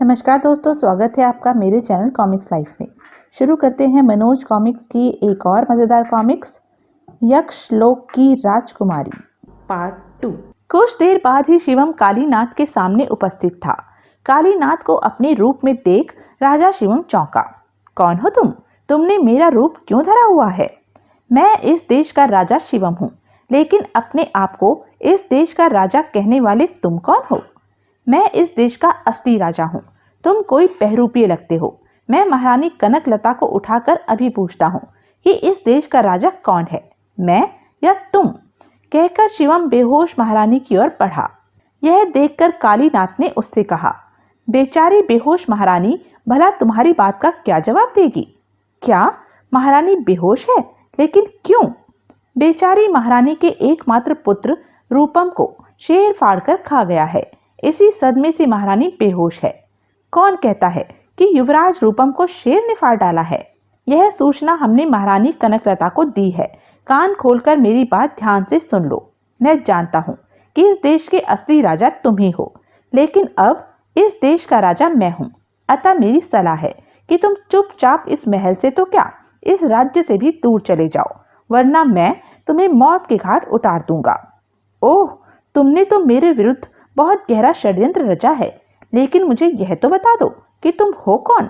नमस्कार दोस्तों, स्वागत है आपका मेरे चैनल कॉमिक्स लाइफ में। शुरू करते हैं मनोज कॉमिक्स की एक और मज़ेदार कॉमिक्स, यक्ष लोक की राजकुमारी पार्ट 2। कुछ देर बाद ही शिवम कालीनाथ के सामने उपस्थित था। कालीनाथ को अपने रूप में देख राजा शिवम चौंका। कौन हो तुम? तुमने मेरा रूप क्यों धरा हुआ है? मैं इस देश का राजा शिवम हूँ, लेकिन अपने आप को इस देश का राजा कहने वाले तुम कौन हो? मैं इस देश का असली राजा हूँ, तुम कोई बहरूपीय लगते हो। मैं महारानी कनकलता को उठाकर अभी पूछता हूँ कि इस देश का राजा कौन है, मैं या तुम? कहकर शिवम बेहोश महारानी की ओर बढ़ा। यह देखकर कालीनाथ ने उससे कहा, बेचारी बेहोश महारानी भला तुम्हारी बात का क्या जवाब देगी? क्या महारानी बेहोश है? लेकिन क्यों? बेचारी महारानी के एकमात्र पुत्र रूपम को शेर फाड़कर खा गया है। इसी सदमे से महारानी बेहोश है। कौन कहता है कि युवराज रूपम को शेर ने फाड़ डाला है? यह सूचना हमने महारानी कनकलता को दी है। कान खोलकर मेरी बात ध्यान से सुन लो। मैं जानता हूँ कि इस देश के असली राजा तुम ही हो, लेकिन अब इस देश का राजा मैं हूँ। अतः मेरी सलाह है कि तुम चुपचाप इस महल से तो क्या, इस राज्य से भी दूर चले जाओ, वरना मैं तुम्हें मौत के घाट उतार दूंगा। ओह, तुमने तो मेरे विरुद्ध बहुत गहरा षड्यंत्र रचा है, लेकिन मुझे यह तो बता दो कि तुम हो कौन?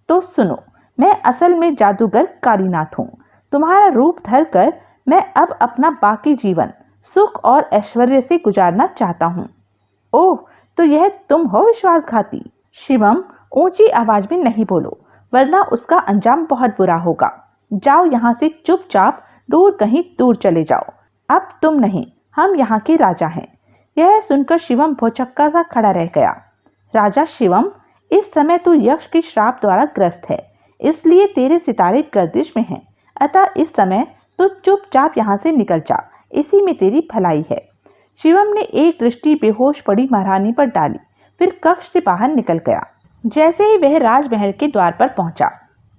तो सुनो, मैं असल में जादूगर कालीनाथ हूँ। तुम्हारा रूप धरकर मैं अब अपना बाकी जीवन सुख और ऐश्वर्य से गुजारना चाहता हूँ। ओह, तो यह तुम हो विश्वासघाती? शिवम, ऊंची आवाज में नहीं बोलो, वरना उसका अंजाम बहुत बुरा होगा। जाओ यहाँ से, चुपचाप दूर कहीं दूर चले जाओ। अब तुम नहीं, हम यहाँ के राजा हैं। यह सुनकर शिवम भौचक्का सा खड़ा रह गया। राजा शिवम, इस समय तू यक्ष के श्राप द्वारा ग्रस्त है, इसलिए तेरे सितारे गर्दिश में हैं। अतः इस समय तू चुपचाप यहाँ से निकल जा, इसी में तेरी भलाई है। शिवम ने एक दृष्टि बेहोश पड़ी महारानी पर डाली, फिर कक्ष से बाहर निकल गया। जैसे ही वह राजमहल के द्वार पर पहुंचा,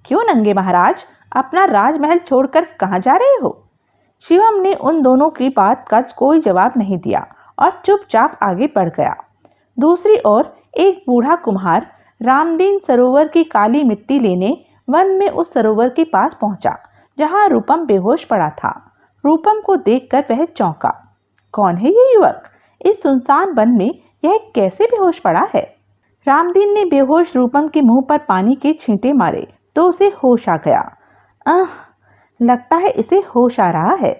क्यों नंगे महाराज, अपना राजमहल छोड़कर कहाँ जा रहे हो? शिवम ने उन दोनों की बात का कोई जवाब नहीं दिया और चुपचाप आगे बढ़ गया। दूसरी ओर एक बूढ़ा कुम्हार रामदीन सरोवर की काली मिट्टी लेने वन में उस सरोवर के पास पहुंचा, जहां रूपम बेहोश पड़ा था। रूपम को देखकर वह चौंका। कौन है ये युवक? इस सुनसान वन में यह कैसे बेहोश पड़ा है? रामदीन ने बेहोश रूपम के मुंह पर पानी के छींटे मारे तो उसे होश आ गया। लगता है इसे होश आ रहा है।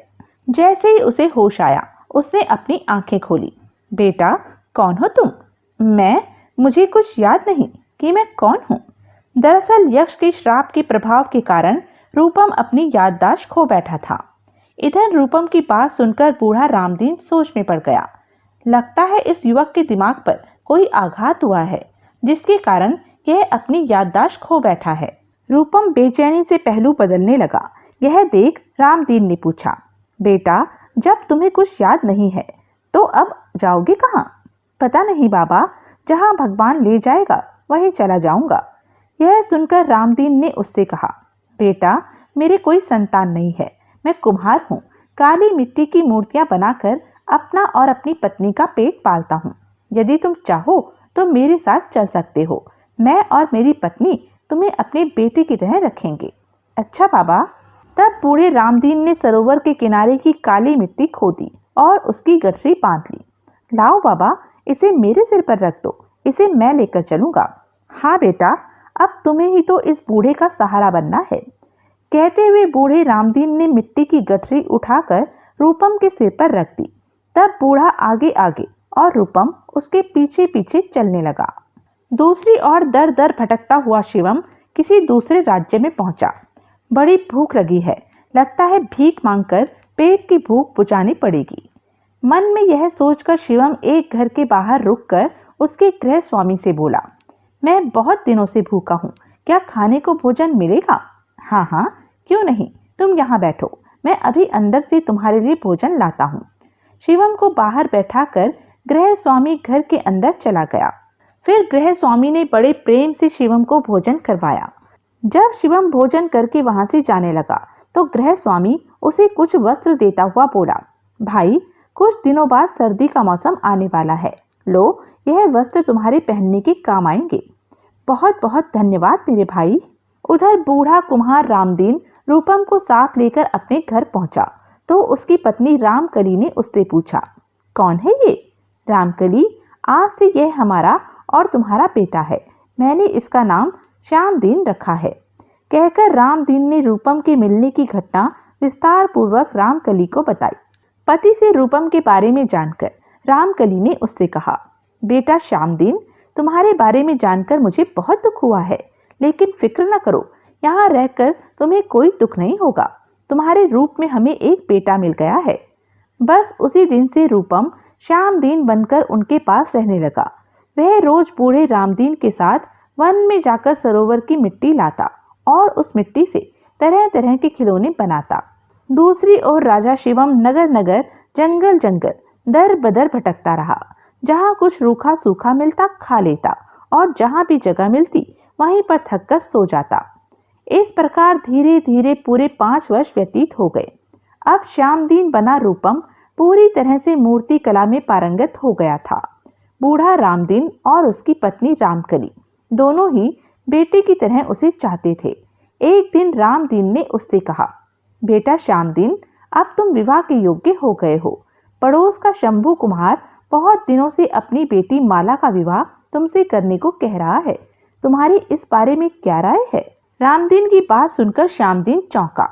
जैसे ही उसे होश आया, उसने अपनी आंखें खोली। बेटा, कौन हो तुम? मुझे कुछ याद नहीं कि मैं कौन हूँ। दरअसल यक्ष के श्राप के प्रभाव के कारण रूपम अपनी याददाश्त खो बैठा था। इधर रूपम की बात सुनकर बूढ़ा रामदीन सोच में पड़ गया। लगता है इस युवक के दिमाग पर कोई आघात हुआ है, जिसके कारण यह अपनी याददाश्त खो बैठा है। रूपम बेचैनी से पहलू बदलने लगा। यह देख रामदीन ने पूछा, बेटा, जब तुम्हें कुछ याद नहीं है तो अब जाओगे कहाँ? पता नहीं बाबा, जहाँ भगवान ले जाएगा वहीं चला जाऊंगा। यह सुनकर रामदीन ने उससे कहा, बेटा, मेरे कोई संतान नहीं है। मैं कुम्हार हूँ। काली मिट्टी की मूर्तियाँ बनाकर अपना और अपनी पत्नी का पेट पालता हूँ। यदि तुम चाहो तो मेरे साथ चल सकते हो। मैं और मेरी पत्नी तुम्हें अपने बेटे की तरह रखेंगे। अच्छा बाबा। तब बूढ़े रामदीन ने सरोवर के किनारे की काली मिट्टी खोदी और उसकी गठरी बांध ली। लाओ बाबा, इसे मेरे सिर पर रख दो, इसे मैं लेकर चलूंगा। हाँ बेटा, अब तुम्हें ही तो इस बूढ़े का सहारा बनना है। कहते हुए बूढ़े रामदीन ने मिट्टी की गठरी उठाकर रूपम के सिर पर रख दी। तब बूढ़ा आगे आगे और रूपम उसके पीछे पीछे चलने लगा। दूसरी ओर दर दर भटकता हुआ शिवम किसी दूसरे राज्य में पहुंचा। बड़ी भूख लगी है, लगता है भीख मांगकर पेट की भूख बुझानी पड़ेगी। मन में यह सोचकर शिवम एक घर के बाहर रुककर उसके गृह स्वामी से बोला, मैं बहुत दिनों से भूखा हूँ, क्या खाने को भोजन मिलेगा? हाँ हाँ, क्यों नहीं, तुम यहाँ बैठो, मैं अभी अंदर से तुम्हारे लिए भोजन लाता हूँ। शिवम को बाहर बैठाकर गृह स्वामी घर के अंदर चला गया। फिर गृह स्वामी ने बड़े प्रेम से शिवम को भोजन करवाया। जब शिवम भोजन करके वहां से जाने लगा तो गृह स्वामी उसे कुछ वस्त्र देता हुआ बोला, भाई, कुछ दिनों बाद सर्दी का मौसम आने वाला है। लो, यह वस्त्र तुम्हारे पहनने के काम आएंगे। बहुत बहुत धन्यवाद मेरे भाई। उधर बूढ़ा कुम्हार रामदीन रूपम को साथ लेकर अपने घर पहुंचा तो उसकी पत्नी रामकली ने उससे पूछा, कौन है ये? रामकली, आज से यह हमारा और तुम्हारा बेटा है। मैंने इसका नाम श्यामदीन रखा है। कहकर रामदीन ने रूपम के मिलने की घटना विस्तार पूर्वक रामकली को बताई। पति से रूपम के बारे में जानकर रामकली ने उससे कहा, बेटा श्यामदीन, तुम्हारे बारे में जानकर मुझे बहुत दुख हुआ है, लेकिन फिक्र न करो, यहाँ रहकर तुम्हें कोई दुख नहीं होगा। तुम्हारे रूप में हमें एक बेटा मिल गया है। बस उसी दिन से रूपम श्यामदीन बनकर उनके पास रहने लगा। वह रोज बूढ़े रामदीन के साथ वन में जाकर सरोवर की मिट्टी लाता और उस मिट्टी से तरह तरह के खिलौने बनाता। दूसरी ओर राजा शिवम नगर नगर जंगल जंगल दर बदर भटकता रहा। जहाँ कुछ रूखा सूखा मिलता खा लेता और जहाँ भी जगह मिलती वहीं पर थककर सो जाता। इस प्रकार धीरे धीरे पूरे 5 वर्ष व्यतीत हो गए। अब श्यामदीन बना रूपम पूरी तरह से मूर्ति कला में पारंगत हो गया था। बूढ़ा रामदीन और उसकी पत्नी रामकली दोनों ही बेटे की तरह उसे चाहते थे। एक दिन रामदीन ने उससे कहा, बेटा श्यामदीन, अब तुम विवाह के योग्य हो गए हो। पड़ोस का शंभू कुम्हार बहुत दिनों से अपनी बेटी माला का विवाह तुमसे करने को कह रहा है। तुम्हारी इस बारे में क्या राय है? रामदीन की बात सुनकर श्यामदीन चौंका।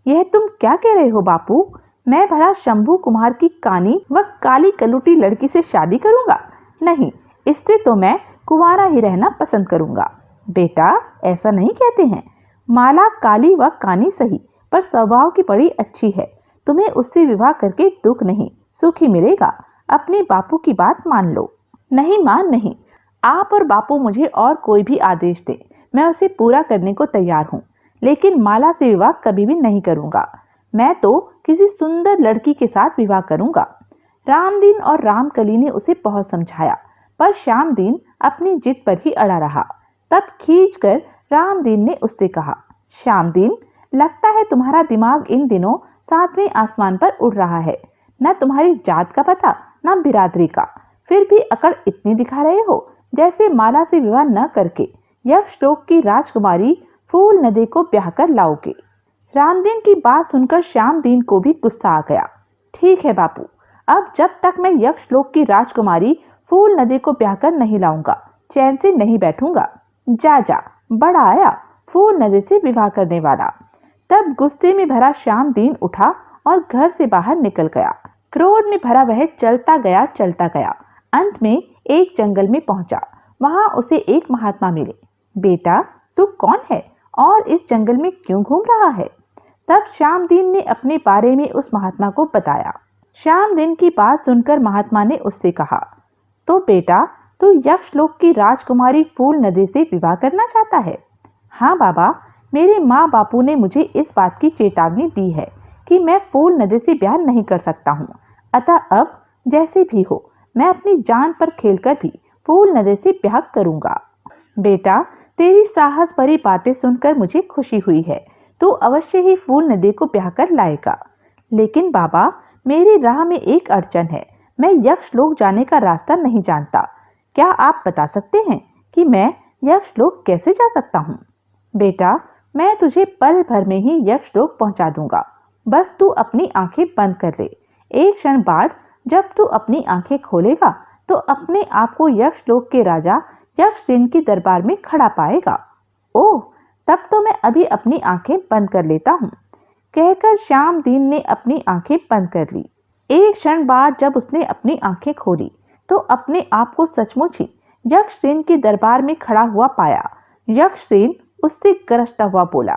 यह तुम क्या कह रहे हो बापू? मैं भला शंभू कुम्हार की कानी व काली कलुटी लड़की से शादी करूंगा? नहीं, इससे तो मैं कुंवारा ही रहना पसंद करूंगा। बेटा, ऐसा नहीं कहते हैं। माला काली व कानी सही, पर स्वभाव की बड़ी अच्छी है। तुम्हें उससे विवाह करके दुख नहीं, सुख ही मिलेगा। अपने बापू की बात मान लो। नहीं मान नहीं, आप और बापू मुझे और कोई भी आदेश दे, मैं उसे पूरा करने को तैयार हूँ, लेकिन माला से विवाह कभी भी नहीं करूंगा। मैं तो किसी सुंदर लड़की के साथ विवाह करूंगा। रामदीन और रामकली ने उसे बहुत समझाया, पर श्यामदीन अपनी जिद पर ही अड़ा रहा। तब खींचकर रामदीन ने उससे कहा, श्यामदीन, लगता है तुम्हारा दिमाग इन दिनों 7वें आसमान पर उड़ रहा है। न तुम्हारी जात का पता, न बिरादरी का, फिर भी अकड़ इतनी दिखा रहे हो जैसे माला से विवाह न करके यक्षलोक की राजकुमारी फूल नदी को ब्याह कर लाओगे। रामदीन की बात सुनकर श्यामदीन को भी गुस्सा आ गया। ठीक है बापू, अब जब तक मैं यक्षलोक की राजकुमारी फूल नदी को ब्याह कर नहीं लाऊंगा, चैन से नहीं बैठूंगा। जा जा, बड़ा आया फूल नदी से विवाह करने वाला। तब गुस्से में भरा श्यामदीन उठा और घर से बाहर निकल गया। क्रोध में भरा वह चलता गया। अंत में एक जंगल में पहुंचा। वहां उसे एक महात्मा मिले। बेटा, तू कौन है और इस जंगल में क्यों घूम रहा है? तब श्यामदीन ने अपने बारे में उस महात्मा को बताया। श्यामदीन की बात सुनकर महात्मा ने उससे कहा, तो बेटा, तू यक्षलोक की राजकुमारी फूल नदी से विवाह करना चाहता है? हाँ बाबा, मेरे माँ बापू ने मुझे इस बात की चेतावनी दी है कि मैं फूल नदी से ब्याह नहीं कर सकता हूँ। अतः अब जैसे भी हो, मैं अपनी जान पर खेलकर भी फूल नदी से ब्याह करूंगा। बेटा, तेरी साहस भरी बातें सुनकर मुझे खुशी हुई है। तू अवश्य ही फूल नदी को ब्याह कर लाएगा। लेकिन बाबा, मेरी राह में एक अड़चन है। मैं यक्षलोक जाने का रास्ता नहीं जानता। क्या आप बता सकते हैं कि मैं यक्षलोक कैसे जा सकता हूँ? बेटा, मैं तुझे पल भर में ही यक्षलोक पहुंचा दूंगा। बस तू अपनी आंखें बंद कर ले। एक क्षण बाद जब तू अपनी आंखें खोलेगा तो अपने आप को यक्षलोक के राजा यक्षसेन के दरबार में खड़ा पाएगा। ओह, तब तो मैं अभी अपनी आंखें बंद कर लेता हूँ। कहकर श्यामदीन ने अपनी आंखें बंद कर ली। एक क्षण बाद जब उसने अपनी आंखें खोली तो अपने आप को सचमुच ही यक्षसेन के दरबार में खड़ा हुआ पाया। यक्षसेन उससे गरजता हुआ बोला,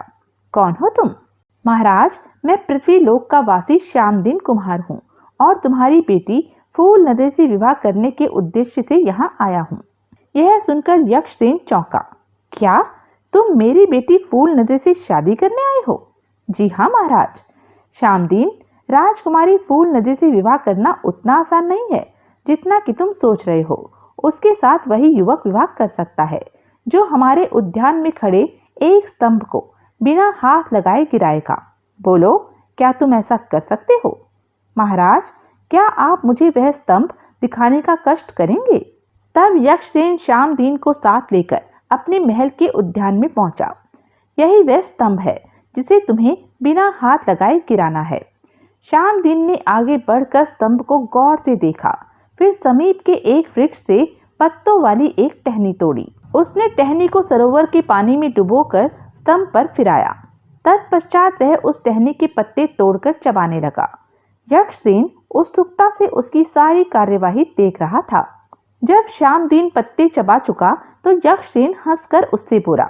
कौन हो तुम? महाराज, मैं पृथ्वी लोक का वासी श्यामदीन कुम्हार हूँ और तुम्हारी बेटी फूल नदी से विवाह करने के उद्देश्य से यहाँ आया हूँ। यह सुनकर यक्षसेन चौंका। क्या तुम मेरी बेटी फूल नदी से शादी करने आए हो? जी हाँ महाराज। श्यामदीन, राजकुमारी फूल नदी से विवाह करना उतना आसान नहीं है जितना कि तुम सोच रहे हो। उसके साथ वही युवक विवाह कर सकता है जो हमारे उद्यान में खड़े एक स्तंभ को बिना हाथ लगाए गिराएगा। बोलो, क्या तुम ऐसा कर सकते हो? महाराज, क्या आप मुझे वह स्तंभ दिखाने का कष्ट करेंगे? तब यक्षसेन श्यामदीन को साथ लेकर अपने महल के उद्यान में पहुंचा। यही वह स्तंभ है जिसे तुम्हें बिना हाथ लगाए गिराना है। श्यामदीन ने आगे बढ़कर स्तंभ को गौर से देखा, फिर समीप के एक वृक्ष से पत्तों वाली एक टहनी तोड़ी। उसने टहनी को सरोवर के पानी में डुबोकर स्तंभ पर फिराया। तत्पश्चात वह उस टहनी के पत्ते तोड़कर चबाने लगा। यक्षसेन उत्सुकता से उसकी सारी कार्यवाही देख रहा था। जब श्यामदीन पत्ते चबा चुका तो यक्षसेन हंसकर उससे बोला,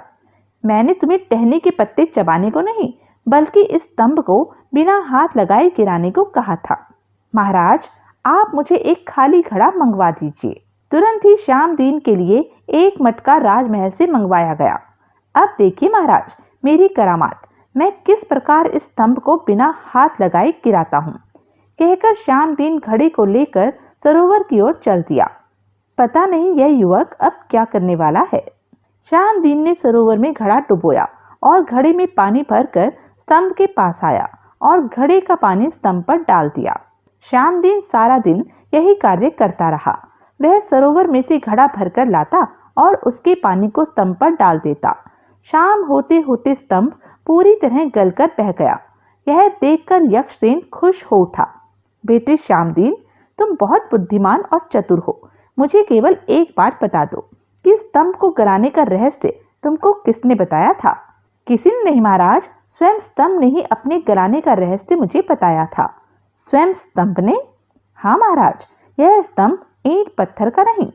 मैंने तुम्हें टहनी के पत्ते चबाने को नहीं बल्कि इस स्तंभ को बिना हाथ लगाए गिराने को कहा था। महाराज, आप मुझे एक खाली घड़ा मंगवा दीजिए। तुरंत ही श्यामदीन के लिए एक मटका राजमहल से मंगवाया गया। अब देखिए महाराज, मेरी करामात, मैं किस प्रकार इस स्तंभ को बिना हाथ लगाए गिराता हूँ। कहकर श्यामदीन घड़े को लेकर सरोवर की ओर चल दिया। पता नहीं यह युवक अब क्या करने वाला है। श्यामदीन ने सरोवर में घड़ा डुबोया और घड़े में पानी भरकर स्तंभ के पास आया और घड़े का पानी स्तंभ पर डाल दिया। श्यामदीन सारा दिन यही कार्य करता रहा। वह सरोवर में से घड़ा भरकर लाता और उसके पानी को स्तंभ पर डाल देता। शाम होते होते स्तंभ पूरी तरह गलकर बह गया। यह देखकर यक्षसेन खुश हो उठा। बेटे श्यामदीन, तुम बहुत बुद्धिमान और चतुर हो। मुझे केवल एक बात बता दो कि स्तंभ को गलाने का रहस्य तुमको किसने बताया था? किसी ने नहीं महाराज, स्वयं स्तंभ ने ही अपने गलाने का रहस्य मुझे बताया था। स्वयं स्तंभ ने? हाँ महाराज, यह स्तंभ ईंट पत्थर का नहीं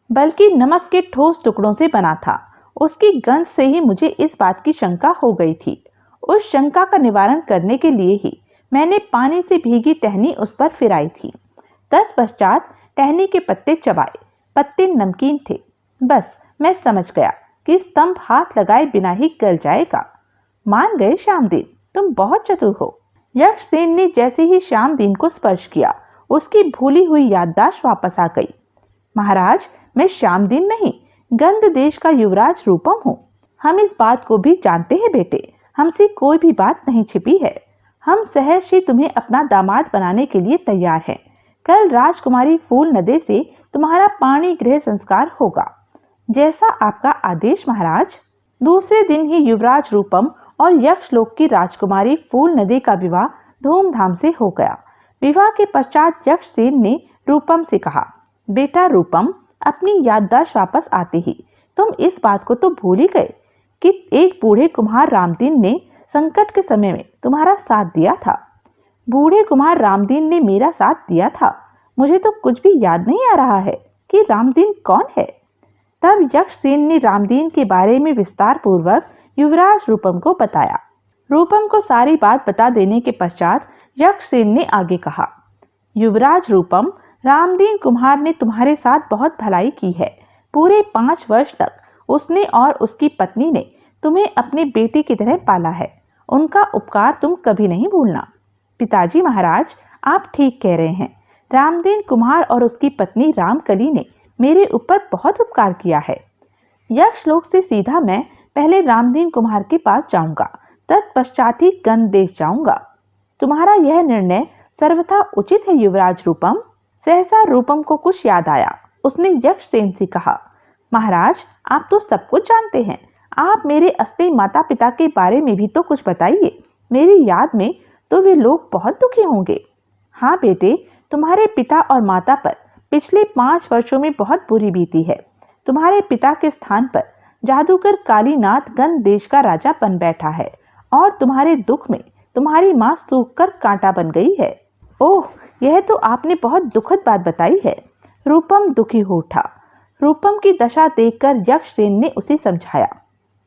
बल्कि नमक के ठोस टुकड़ों से बना था। उसकी गंध से ही मुझे इस बात की शंका हो गई थी। उस शंका का निवारण करने के लिए ही मैंने पानी से भीगी टहनी उस पर फिराई थी। तत्पश्चात टहनी के पत्ते चबाए। पत्ते नमकीन थे। बस मैं समझ गया कि स्तंभ हाथ लगाए बिना ही गल जाएगा। मान गए श्यामदीन, तुम बहुत चतुर हो। यक्षसेन ने जैसे ही श्यामदीन को स्पर्श किया, उसकी भूली हुई याददाश्त वापस आ गई। महाराज, मैं श्यामदीन नहीं, गंध देश का युवराज रूपम हूँ। हम इस बात को भी जानते हैं बेटे, हमसे कोई भी बात नहीं छिपी है। हम सहर्ष ही तुम्हें अपना दामाद बनाने के लिए तैयार हैं। कल राजकुमारी फूल नदे से तुम्हारा पाणी गृह संस्कार होगा। जैसा आपका आदेश महाराज। दूसरे दिन ही युवराज रूपम और यक्षलोक की राजकुमारी फूल नदी का विवाह धूमधाम से हो गया। विवाह के पश्चात यक्षसेन ने रूपम से कहा, बेटा रूपम, अपनी याददाश्त वापस आते ही तुम इस बात को तो भूल ही गए कि एक बूढ़े कुम्हार रामदीन ने संकट के समय में तुम्हारा साथ दिया था। बूढ़े कुम्हार रामदीन ने मेरा साथ दिया था। मुझे तो कुछ भी याद नहीं आ रहा है कि रामदीन कौन है। तब यक्षसेन ने रामदीन के बारे में विस्तार पूर्वक युवराज रूपम को बताया। रूपम को सारी बात बता देने के पश्चात यक्षसेन ने आगे कहा, युवराज रूपम, रामदीन कुम्हार ने तुम्हारे साथ बहुत भलाई की है। पूरे 5 वर्ष तक उसने और उसकी पत्नी ने तुम्हें अपने बेटे की तरह पाला है। उनका उपकार तुम कभी नहीं भूलना। पिताजी महाराज, आप ठीक कह रहे हैं। रामदीन कुम्हार और उसकी पत्नी रामकली ने मेरे ऊपर बहुत उपकार किया है। यक्षलोक से सीधा मैं पहले रामदीन कुम्हार के पास जाऊंगा, तत्पश्चात ही गंध देश जाऊंगा। तुम्हारा यह निर्णय सर्वथा उचित है युवराज रूपम। सहसा रूपम को कुछ याद आया। उसने यक्षसेन से कहा, महाराज, आप तो सब कुछ जानते हैं। आप मेरे असली माता पिता के बारे में भी तो कुछ बताइए। मेरी याद में तो वे लोग बहुत दुखी होंगे। हाँ बेटे, तुम्हारे पिता और माता पर पिछले 5 वर्षों में बहुत बुरी बीती है। तुम्हारे पिता के स्थान पर जादूगर कालीनाथ गंध देश का राजा बन बैठा है और तुम्हारे दुख में तुम्हारी माँ सूखकर कांटा बन गई है। ओह, यह तो आपने बहुत दुखद बात बताई है। रूपम दुखी हो उठा। रूपम की दशा देखकर यक्षसेन ने उसे समझाया,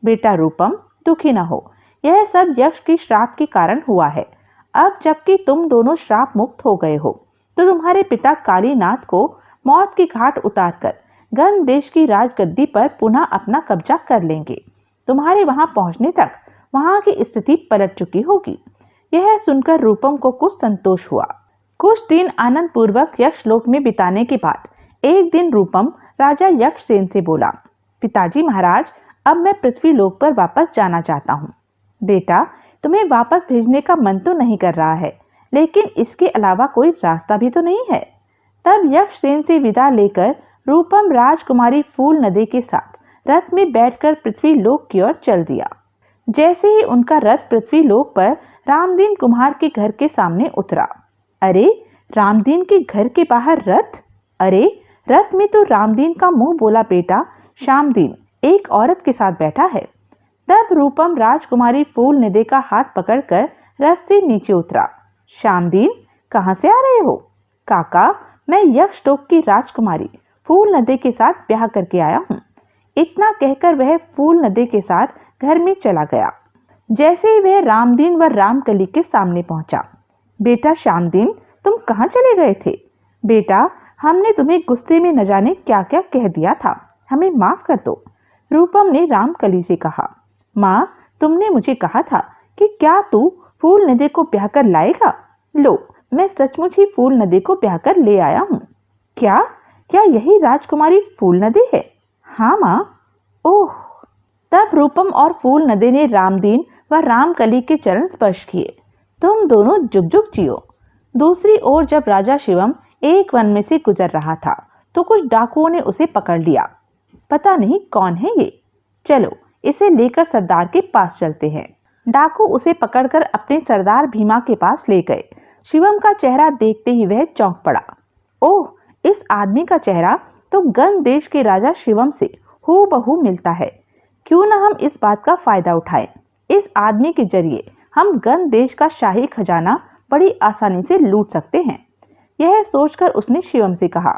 बेटा रूपम, दुखी न हो। यह सब यक्ष की श्राप के कारण हुआ है। अब जबकि तुम दोनों श्राप मुक्त हो गए हो, तो तुम्हारे पिता कालीनाथ को मौत की घाट उतारकर गंध देश की राजगद्दी पर पुनः अपना कब्जा कर लेंगे। तुम्हारे वहां पहुंचने तक वहां की स्थिति पलट चुकी होगी। यह सुनकर रूपम को कुछ संतोष हुआ। कुछ दिन आनंद पूर्वक यक्षलोक में बिताने के बाद एक दिन रूपम राजा यक्षसेन से बोला, पिताजी महाराज, अब मैं पृथ्वी लोक पर वापस जाना चाहता हूँ। बेटा, तुम्हें वापस भेजने का मन तो नहीं कर रहा है, लेकिन इसके अलावा कोई रास्ता भी तो नहीं है। तब यक्षसेन से विदा लेकर रूपम राजकुमारी फूल नदी के साथ रथ में बैठकर पृथ्वी लोक की ओर चल दिया। जैसे ही उनका रथ पृथ्वी लोक पर रामदीन कुम्हार के घर के सामने उतरा, अरे रामदीन के घर के बाहर रथ! अरे रथ में तो रामदीन का मुंह बोला बेटा श्यामदीन एक औरत के साथ बैठा है। तब रूपम राजकुमारी फूल निधि का हाथ पकड़कर रथ से नीचे उतरा। श्यामदीन, कहां से आ रहे हो? काका, मैं यक्षलोक की राजकुमारी फूल नदी के साथ ब्याह करके आया हूँ। इतना कहकर वह फूल नदी के साथ घर में चला गया। जैसे ही वह रामदीन व रामकली के सामने पहुंचा, बेटा श्यामदीन, तुम कहाँ चले गए थे? बेटा, हमने तुम्हें गुस्से में न जाने क्या क्या कह दिया था, हमें माफ कर दो। रूपम ने रामकली से कहा, माँ, तुमने मुझे कहा था कि क्या तू फूल नदी को ब्याह कर लाएगा। लो, मैं सचमुच ही फूल नदी को ब्याह कर ले आया हूँ। क्या क्या यही राजकुमारी फूल नदी है? हाँ माँ। ओह! तब रूपम और फूल नदी ने रामदीन व रामकली के चरण स्पर्श किए। तुम दोनों जुग जुग जियो। दूसरी ओर जब राजा शिवम एक वन में से गुजर रहा था तो कुछ डाकुओं ने उसे पकड़ लिया। पता नहीं कौन है ये, चलो इसे लेकर सरदार के पास चलते हैं। डाकू उसे पकड़कर अपने सरदार भीमा के पास ले गए। शिवम का चेहरा देखते ही वह चौंक पड़ा। ओह, इस आदमी का चेहरा तो गंग देश के राजा शिवम से हूबहू मिलता है। क्यों न हम इस बात का फायदा उठाएं। इस आदमी के जरिए हम गंग देश का शाही खजाना बड़ी आसानी से लूट सकते हैं। यह सोचकर उसने शिवम से कहा,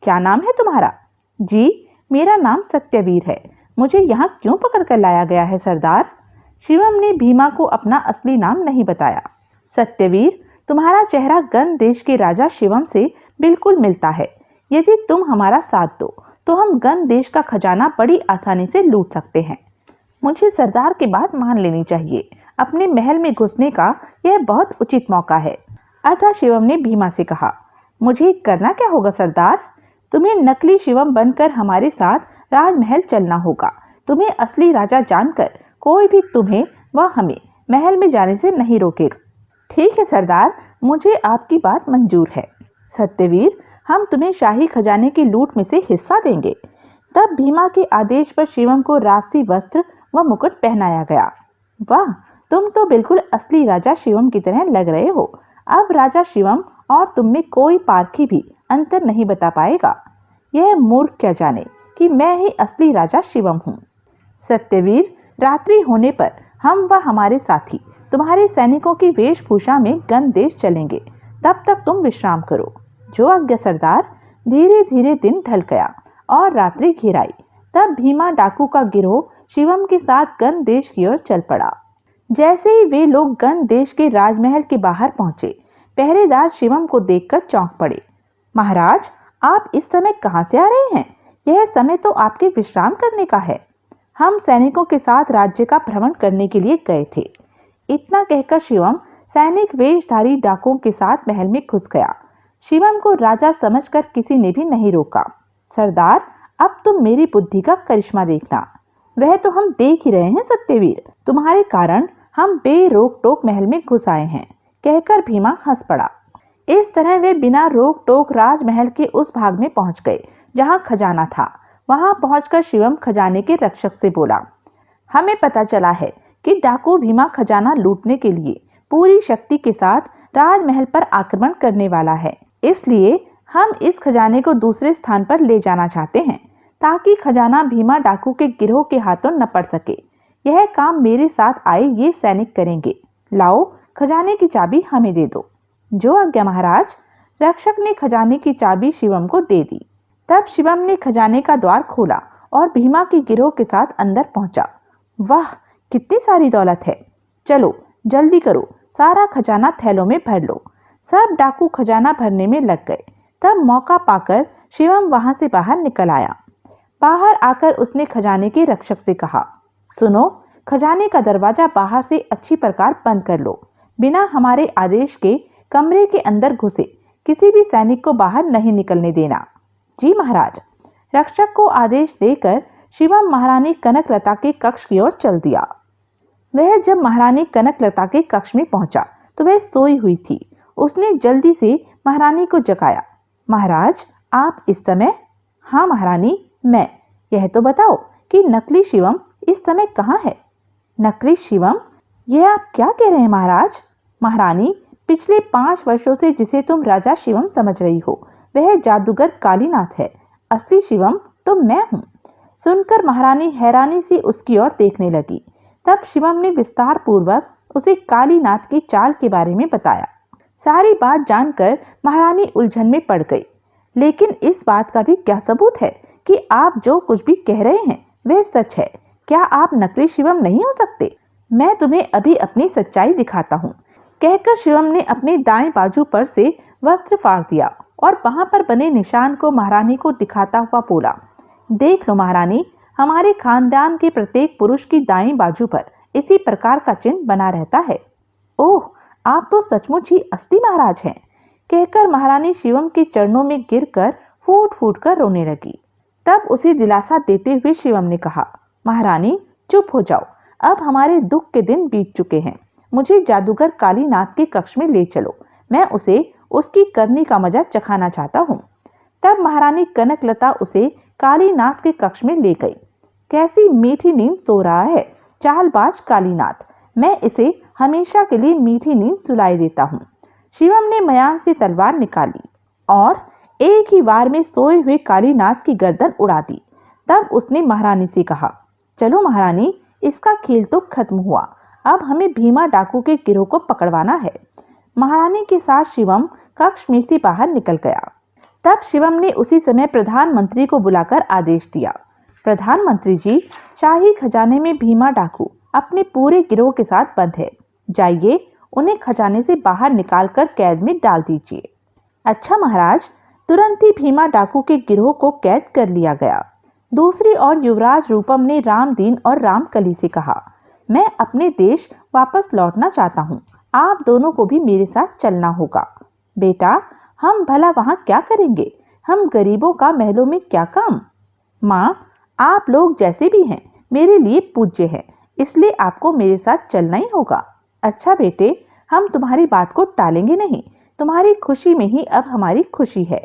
क्या नाम है तुम्हारा? जी, मेरा नाम सत्यवीर है। मुझे यहाँ क्यों पकड़ कर लाया गया है सरदार? शिवम ने भीमा को अपना असली नाम नहीं बताया। सत्यवीर, तुम्हारा चेहरा गंग देश के राजा शिवम से बिल्कुल मिलता है। यदि तुम हमारा साथ दो तो हम गंग देश का खजाना बड़ी आसानी से लूट सकते हैं। मुझे सरदार की बात मान लेनी चाहिए। अपने महल में घुसने का यह बहुत उचित मौका है। अतः शिवम ने भीमा से कहा, मुझे करना क्या होगा सरदार? तुम्हें नकली शिवम बनकर हमारे साथ राजमहल चलना होगा। तुम्हें असली राजा जानकर कोई भी तुम्हें व हमें महल में जाने से नहीं रोकेगा। ठीक है सरदार, मुझे आपकी बात मंजूर है। सत्यवीर, हम तुम्हें शाही खजाने की लूट में से हिस्सा देंगे। तब भीमा के आदेश पर शिवम को राजसी वस्त्र व मुकुट पहनाया गया। वाह, तुम तो बिल्कुल असली राजा शिवम की तरह लग रहे हो। अब राजा शिवम और तुम में कोई पारखी भी अंतर नहीं बता पाएगा। यह मूर्ख क्या जाने कि मैं ही असली राजा शिवम हूँ। सत्यवीर, रात्रि होने पर हम व हमारे साथी तुम्हारे सैनिकों की वेशभूषा में गंग देश चलेंगे। तब तक तुम विश्राम करो। जो आज्ञा सरदार। धीरे धीरे दिन ढल गया और रात्रि घिर आई। तब भीमा डाकू का गिरोह शिवम के साथ गंग देश की ओर चल पड़ा। जैसे ही वे लोग गंग देश के राजमहल के बाहर पहुंचे, पहरेदार शिवम को देखकर चौंक पड़े। महाराज, आप इस समय कहां से आ रहे हैं? यह समय तो आपके विश्राम करने का है। हम सैनिकों के साथ राज्य का भ्रमण करने के लिए गए थे। इतना कहकर शिवम सैनिक वेशधारी डाकुओं के साथ महल में घुस गया। शिवम को राजा समझकर किसी ने भी नहीं रोका। सरदार, अब तुम मेरी बुद्धि का करिश्मा देखना। वह तो हम देख ही रहे हैं सत्यवीर। तुम्हारे कारण हम बेरोक टोक महल में घुस आए हैं, कहकर भीमा हंस पड़ा। इस तरह वे बिना रोक टोक राजमहल के उस भाग में पहुंच गए जहां खजाना था। वहां पहुंचकर शिवम खजाने के रक्षक से बोला, हमें पता चला है कि डाकू भीमा खजाना लूटने के लिए पूरी शक्ति के साथ राजमहल पर आक्रमण करने वाला है। इसलिए हम इस खजाने को दूसरे स्थान पर ले जाना चाहते हैं ताकि खजाना भीमा डाकू के गिरोह के हाथों न पड़ सके। यह काम मेरे साथ आए ये सैनिक करेंगे। लाओ, खजाने की चाबी हमें दे दो। जो आज्ञा महाराज। रक्षक ने खजाने की चाबी शिवम को दे दी। तब शिवम ने खजाने का द्वार खोला और भीमा के गिरोह के साथ अंदर पहुंचा। वाह, कितनी सारी दौलत है। चलो जल्दी करो, सारा खजाना थैलों में भर लो। सब डाकू खजाना भरने में लग गए। तब मौका पाकर शिवम वहां से बाहर निकल आया। बाहर आकर उसने खजाने के रक्षक से कहा, सुनो, खजाने का दरवाजा बाहर से अच्छी प्रकार बंद कर लो। बिना हमारे आदेश के कमरे के अंदर घुसे किसी भी सैनिक को बाहर नहीं निकलने देना। जी महाराज। रक्षक को आदेश देकर शिवम महारानी कनकलता के कक्ष की ओर चल दिया। वह जब महारानी कनकलता के कक्ष में पहुंचा तो वह सोई हुई थी। उसने जल्दी से महारानी को जगाया। महाराज, आप इस समय? हाँ महारानी, मैं। यह तो बताओ कि नकली शिवम इस समय कहाँ है। नकली शिवम? यह आप क्या कह रहे हैं महाराज? महारानी, पिछले 5 वर्षों से जिसे तुम राजा शिवम समझ रही हो वह जादूगर कालीनाथ है। असली शिवम तो मैं हूँ। सुनकर महारानी हैरानी से उसकी ओर देखने लगी। तब शिवम ने विस्तार पूर्वक उसे कालीनाथ की चाल के बारे में बताया। सारी बात जानकर महारानी उलझन में पड़ गई। लेकिन इस बात का भी क्या सबूत है कि आप जो कुछ भी कह रहे हैं वह सच है? क्या आप नकली शिवम नहीं हो सकते? मैं तुम्हें अभी अपनी सच्चाई दिखाता हूँ, कहकर शिवम ने अपने दाएं बाजू पर से वस्त्र फाड़ दिया और वहां पर बने निशान को महारानी को दिखाता हुआ बोला, देख लो महारानी, हमारे खानदान के प्रत्येक पुरुष की दाईं बाजू पर इसी प्रकार का चिन्ह बना रहता है। ओह, आप तो सचमुच ही असली महाराज हैं, कहकर महारानी शिवम के चरणों में गिरकर फूट फूट कर रोने लगी। तब उसे दिलासा देते हुए शिवम ने कहा, महारानी चुप हो जाओ, अब हमारे दुख के दिन बीत चुके हैं। मुझे जादूगर कालीनाथ के कक्ष में ले चलो, मैं उसे उसकी करनी का मजा चखाना चाहता हूँ। तब महारानी कनकलता उसे कालीनाथ के कक्ष में ले गई। कैसी मीठी नींद सो रहा है चालबाज कालीनाथ, मैं इसे हमेशा के लिए मीठी नींद सुलाई देता हूँ। शिवम ने मयान से तलवार निकाली और एक ही वार में सोए हुए कालीनाथ की गर्दन उड़ा दी। तब उसने महारानी से कहा, चलो महारानी, इसका खेल तो खत्म हुआ, अब हमें भीमा डाकू के गिरोह को पकड़वाना है। महारानी के साथ शिवम कक्ष में से बाहर निकल गया। तब शिवम ने उसी समय प्रधानमंत्री को बुलाकर आदेश दिया, प्रधानमंत्री जी, शाही खजाने में भीमा डाकू अपने पूरे गिरोह के साथ बंद है, जाइए उन्हें खजाने से बाहर निकालकर कैद में डाल दीजिए। अच्छा महाराज, तुरंत ही भीमा डाकू के गिरोह को कैद कर लिया गया। दूसरी ओर युवराज रूपम ने रामदीन और रामकली से कहा, मैं अपने देश वापस लौटना चाहता हूँ, आप दोनों को भी मेरे साथ चलना होगा। बेटा, हम भला वहाँ क्या करेंगे? हम गरीबों का महलों में क्या काम? माँ, आप लोग जैसे भी हैं मेरे लिए पूज्य हैं, इसलिए आपको मेरे साथ चलना ही होगा। अच्छा बेटे, हम तुम्हारी बात को टालेंगे नहीं, तुम्हारी खुशी में ही अब हमारी खुशी है।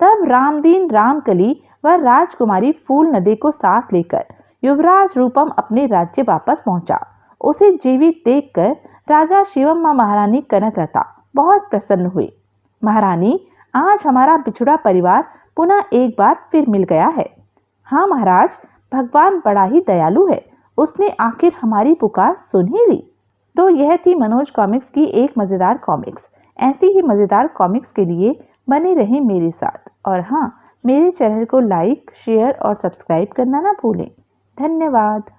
तब रामदीन, रामकली व राजकुमारी फूल नदी को साथ लेकर युवराज रूपम अपने राज्य वापस पहुंचा। उसे जीवित देखकर राजा शिवम व महारानी कनकलता बहुत प्रसन्न हुई। महारानी, आज हमारा बिछुड़ा परिवार पुनः एक बार फिर मिल गया है। हाँ महाराज, भगवान बड़ा ही दयालु है, उसने आखिर हमारी पुकार सुन ही ली। तो यह थी मनोज कॉमिक्स की एक मजेदार कॉमिक्स। ऐसी ही मजेदार कॉमिक्स के लिए बने रहें मेरे साथ, और हाँ, मेरे चैनल को लाइक, शेयर और सब्सक्राइब करना ना भूलें। धन्यवाद।